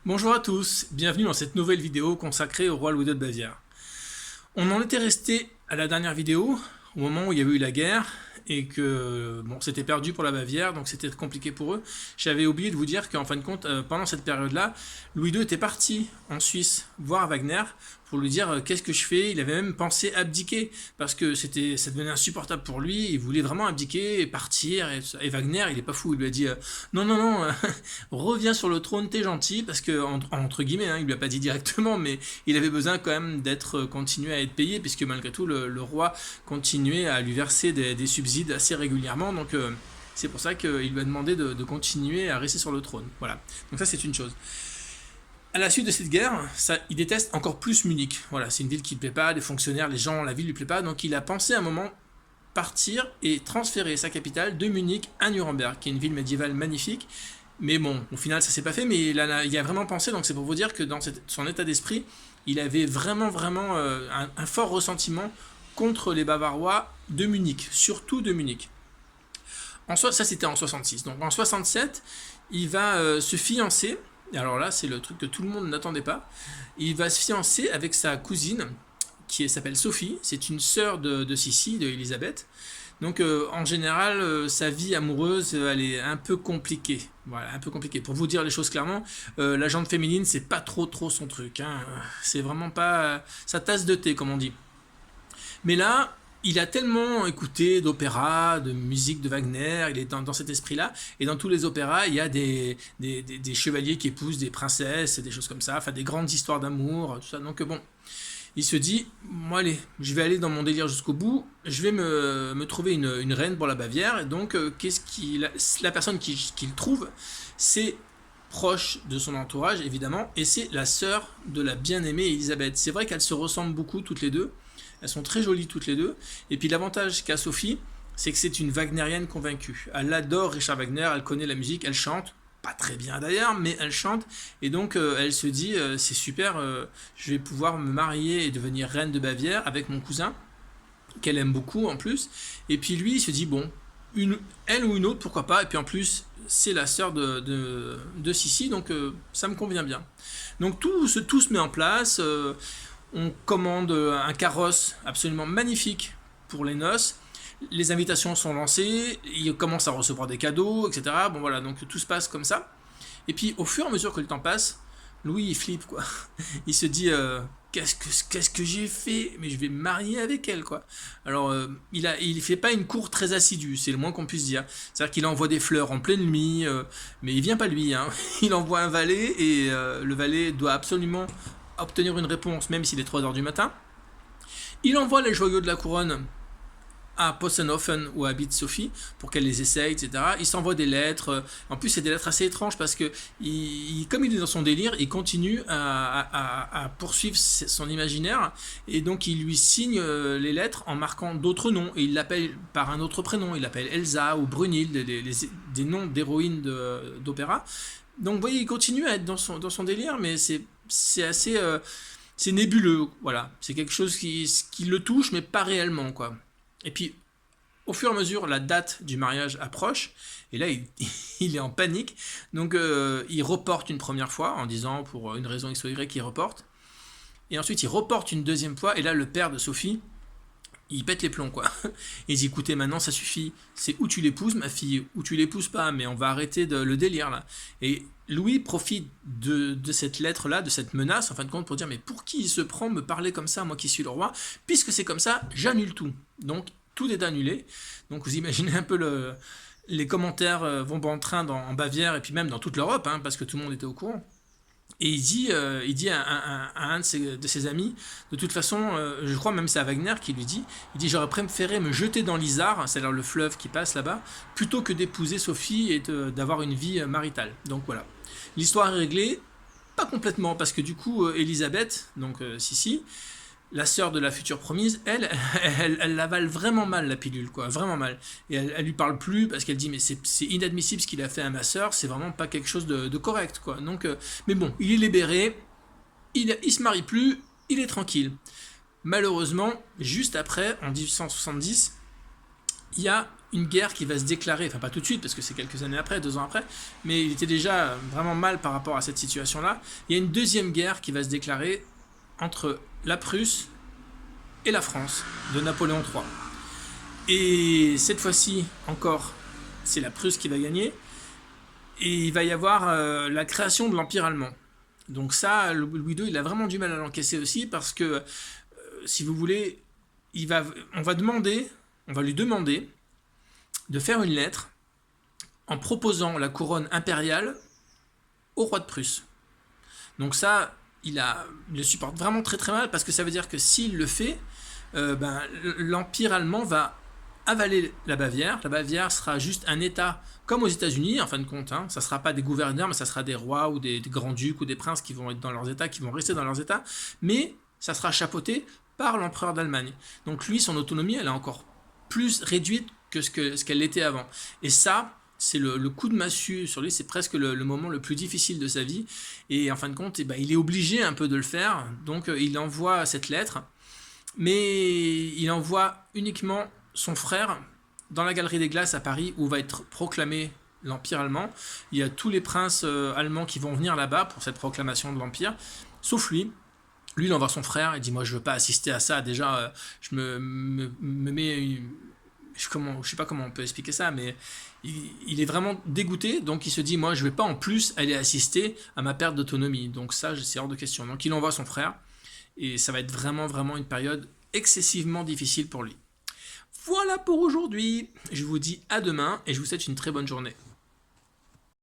Bonjour à tous, bienvenue dans cette nouvelle vidéo consacrée au roi Louis II de Bavière. On en était resté à la dernière vidéo, au moment où il y avait eu la guerre, et que bon, c'était perdu pour la Bavière, donc c'était compliqué pour eux. J'avais oublié de vous dire qu'en fin de compte, pendant cette période-là, Louis II était parti en Suisse voir Wagner pour lui dire qu'est-ce que je fais. Il avait même pensé abdiquer parce que ça devenait insupportable pour lui. Il voulait vraiment abdiquer et partir. Et Wagner, il est pas fou. Il lui a dit non, non, non, reviens sur le trône, t'es gentil, parce que entre guillemets, hein, il lui a pas dit directement, mais il avait besoin quand même d'être continué à être payé, puisque malgré tout, le roi continuait à lui verser des subsides assez régulièrement. Donc c'est pour ça qu'il lui a demandé de continuer à rester sur le trône. Voilà. Donc ça, c'est une chose. À la suite de cette guerre, il déteste encore plus Munich. Voilà, c'est une ville qui ne lui plaît pas, les fonctionnaires, les gens, la ville ne lui plaît pas. Donc il a pensé à un moment partir et transférer sa capitale de Munich à Nuremberg, qui est une ville médiévale magnifique. Mais bon, au final, ça s'est pas fait, mais il a vraiment pensé. Donc c'est pour vous dire que dans son état d'esprit, il avait vraiment un fort ressentiment contre les Bavarois de Munich, surtout de Munich. Ça, c'était en 66. Donc en 67, il va se fiancer. Et alors là, c'est le truc que tout le monde n'attendait pas. Il va se fiancer avec sa cousine, qui s'appelle Sophie. C'est une sœur de Sissi, de Élisabeth. Donc en général, sa vie amoureuse, elle est un peu compliquée. Voilà, un peu compliquée. Pour vous dire les choses clairement, la gente féminine, c'est pas trop son truc. Hein. C'est vraiment pas sa tasse de thé, comme on dit. Mais là, il a tellement écouté d'opéras, de musique de Wagner, il est dans cet esprit-là, et dans tous les opéras, il y a des chevaliers qui épousent des princesses, et des choses comme ça, enfin des grandes histoires d'amour, tout ça. Donc bon, il se dit, moi allez, je vais aller dans mon délire jusqu'au bout, je vais me trouver une reine pour la Bavière, et donc la personne qu'il trouve, c'est proche de son entourage, évidemment, et c'est la sœur de la bien-aimée Élisabeth. C'est vrai qu'elles se ressemblent beaucoup toutes les deux. Elles sont très jolies toutes les deux. Et puis l'avantage qu'a Sophie, c'est que c'est une wagnérienne convaincue. Elle adore Richard Wagner, elle connaît la musique, elle chante. Pas très bien d'ailleurs, mais elle chante. Et donc elle se dit, c'est super, je vais pouvoir me marier et devenir reine de Bavière avec mon cousin, qu'elle aime beaucoup en plus. Et puis lui, il se dit, bon, elle ou une autre, pourquoi pas. Et puis en plus, c'est la sœur de Sissi, donc ça me convient bien. Donc tout se met en place. On commande un carrosse absolument magnifique pour les noces. Les invitations sont lancées, il commence à recevoir des cadeaux, etc. Bon voilà, donc tout se passe comme ça. Et puis au fur et à mesure que le temps passe, Louis il flippe quoi. Il se dit qu'est-ce que j'ai fait? Mais je vais me marier avec elle quoi. Alors il fait pas une cour très assidue, c'est le moins qu'on puisse dire. C'est-à-dire qu'il envoie des fleurs en pleine nuit, mais il vient pas lui. Hein. Il envoie un valet et le valet doit absolument obtenir une réponse même s'il est 3h du matin. Il envoie les joyaux de la couronne à Possenhofen ou à Bit Sophie pour qu'elle les essaye, etc. Il s'envoie des lettres. En plus, c'est des lettres assez étranges parce que, comme il est dans son délire, il continue à poursuivre son imaginaire et donc il lui signe les lettres en marquant d'autres noms et il l'appelle par un autre prénom. Il l'appelle Elsa ou Brunhilde, des noms d'héroïnes d'opéra. Donc, vous voyez, il continue à être dans son délire, mais c'est assez c'est nébuleux, voilà, c'est quelque chose qui le touche mais pas réellement quoi. Et puis au fur et à mesure la date du mariage approche et là il est en panique, donc il reporte une première fois en disant pour une raison X ou Y il reporte, et ensuite il reporte une deuxième fois et là le père de Sophie il pète les plombs quoi. Il dit écoutez maintenant ça suffit, c'est ou tu l'épouses ma fille ou tu l'épouses pas, mais on va arrêter le délire là. Et Louis profite de cette lettre là, de cette menace en fin de compte pour dire mais pour qui il se prend me parler comme ça moi qui suis le roi, puisque c'est comme ça j'annule tout. Donc tout est annulé. Donc vous imaginez un peu les commentaires vont bon train en Bavière et puis même dans toute l'Europe hein, parce que tout le monde était au courant. Et il dit à un de ses amis, de toute façon, je crois même c'est à Wagner qui lui dit, il dit j'aurais préféré me jeter dans l'Isar, c'est-à-dire le fleuve qui passe là-bas, plutôt que d'épouser Sophie et d'avoir une vie maritale. Donc voilà, l'histoire est réglée, pas complètement, parce que du coup Élisabeth, donc Sissi, la sœur de la future promise, elle l'avale vraiment mal la pilule, quoi, vraiment mal. Et elle lui parle plus parce qu'elle dit mais c'est inadmissible ce qu'il a fait à ma sœur, c'est vraiment pas quelque chose de correct, quoi. Donc, mais bon, il est libéré, il se marie plus, il est tranquille. Malheureusement, juste après, en 1870, il y a une guerre qui va se déclarer, enfin pas tout de suite parce que c'est quelques années après, 2 ans après, mais il était déjà vraiment mal par rapport à cette situation-là. Il y a une deuxième guerre qui va se déclarer entre la Prusse et la France de Napoléon III. Et cette fois-ci encore, c'est la Prusse qui va gagner et il va y avoir la création de l'Empire allemand. Donc ça, Louis II, il a vraiment du mal à l'encaisser aussi parce que, si vous voulez, on va lui demander de faire une lettre en proposant la couronne impériale au roi de Prusse. Donc ça, il le supporte vraiment très très mal parce que ça veut dire que s'il le fait, l'Empire allemand va avaler la Bavière. La Bavière sera juste un État comme aux États-Unis, en fin de compte. Ça ne sera pas des gouverneurs, mais ça sera des rois ou des grands-ducs ou des princes qui vont être dans leurs États, qui vont rester dans leurs États. Mais ça sera chapeauté par l'empereur d'Allemagne. Donc lui, son autonomie, elle est encore plus réduite que ce qu'elle était avant. Et ça, c'est le coup de massue sur lui, c'est presque le moment le plus difficile de sa vie. Et en fin de compte, il est obligé un peu de le faire. Donc il envoie cette lettre, mais il envoie uniquement son frère dans la Galerie des Glaces à Paris où va être proclamé l'Empire allemand. Il y a tous les princes allemands qui vont venir là-bas pour cette proclamation de l'Empire, sauf lui. Lui, il envoie son frère, il dit « Moi, je veux pas assister à ça. Déjà, je me mets... » Je sais pas comment on peut expliquer ça, mais il est vraiment dégoûté, donc il se dit « Moi, je vais pas en plus aller assister à ma perte d'autonomie. » Donc ça, c'est hors de question. Donc il envoie son frère, et ça va être vraiment, vraiment une période excessivement difficile pour lui. Voilà pour aujourd'hui. Je vous dis à demain, et je vous souhaite une très bonne journée.